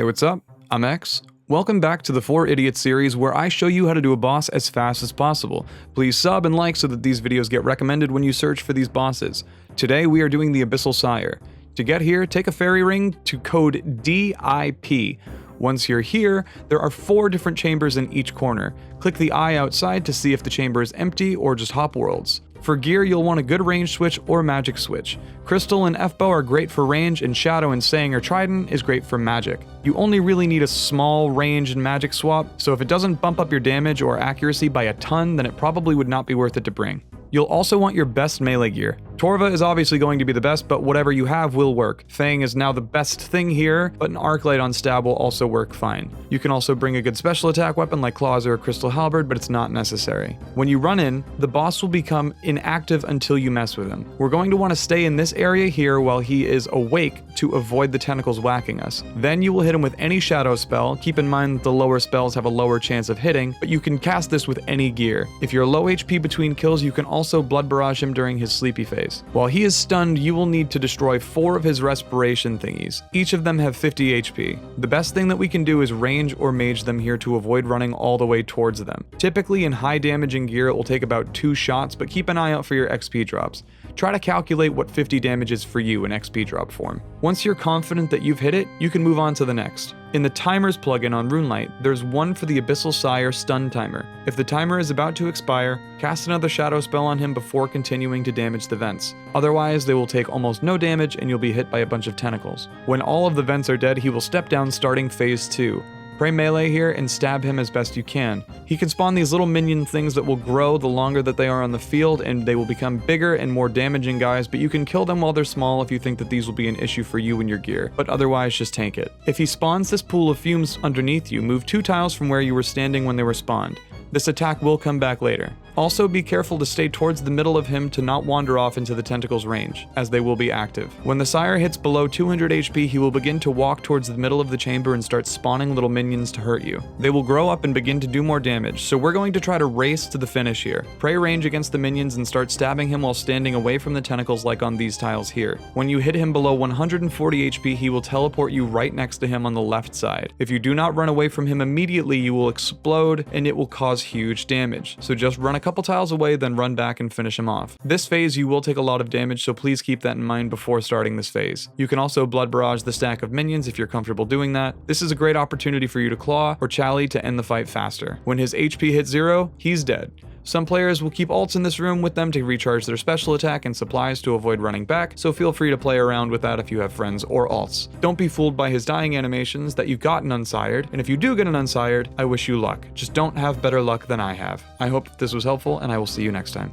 Hey, what's up? I'm X. Welcome back to the 4 Idiots series where I show you how to do a boss as fast as possible. Please sub and like so that these videos get recommended when you search for these bosses. Today we are doing the Abyssal Sire. To get here, take a fairy ring to code DIP. Once you're here, there are 4 different chambers in each corner. Click the eye outside to see if the chamber is empty or just hop worlds. For gear, you'll want a good range switch or magic switch. Crystal and F-Bow are great for range, and Shadow and Saying or Trident is great for magic. You only really need a small range and magic swap, so if it doesn't bump up your damage or accuracy by a ton, then it probably would not be worth it to bring. You'll also want your best melee gear. Torva is obviously going to be the best, but whatever you have will work. Fang is now the best thing here, but an arc light on stab will also work fine. You can also bring a good special attack weapon like claws or a crystal halberd, but it's not necessary. When you run in, the boss will become inactive until you mess with him. We're going to want to stay in this area here while he is awake to avoid the tentacles whacking us. Then you will hit him with any shadow spell. Keep in mind that the lower spells have a lower chance of hitting, but you can cast this with any gear. If you're low HP between kills, you can also blood barrage him during his sleepy phase. While he is stunned, you will need to destroy 4 of his respiration thingies. Each of them have 50 HP. The best thing that we can do is range or mage them here to avoid running all the way towards them. Typically in high damaging gear it will take about 2 shots, but keep an eye out for your XP drops. Try to calculate what 50 damage is for you in XP drop form. Once you're confident that you've hit it, you can move on to the next. In the timers plugin on RuneLight, there's one for the Abyssal Sire stun timer. If the timer is about to expire, cast another shadow spell on him before continuing to damage the vents. Otherwise, they will take almost no damage and you'll be hit by a bunch of tentacles. When all of the vents are dead, he will step down starting phase 2. Pray melee here and stab him as best you can. He can spawn these little minion things that will grow the longer that they are on the field, and they will become bigger and more damaging guys, but you can kill them while they're small if you think that these will be an issue for you and your gear, but otherwise just tank it. If he spawns this pool of fumes underneath you, move 2 tiles from where you were standing when they were spawned. This attack will come back later. Also be careful to stay towards the middle of him to not wander off into the tentacles range, as they will be active. When the Sire hits below 200 HP, he will begin to walk towards the middle of the chamber and start spawning little minions to hurt you. They will grow up and begin to do more damage, so we're going to try to race to the finish here. Pray range against the minions and start stabbing him while standing away from the tentacles like on these tiles here. When you hit him below 140 HP, he will teleport you right next to him on the left side. If you do not run away from him immediately, you will explode and it will cause huge damage. So just run a couple tiles away, then run back and finish him off. This phase you will take a lot of damage, so please keep that in mind before starting this phase. You can also blood barrage the stack of minions if you're comfortable doing that. This is a great opportunity for you to claw or chally to end the fight faster. When his HP hits 0, he's dead. Some players will keep ults in this room with them to recharge their special attack and supplies to avoid running back, so feel free to play around with that if you have friends or ults. Don't be fooled by his dying animations that you've gotten unsired, and if you do get an unsired, I wish you luck. Just don't have better luck than I have. I hope that this was helpful, and I will see you next time.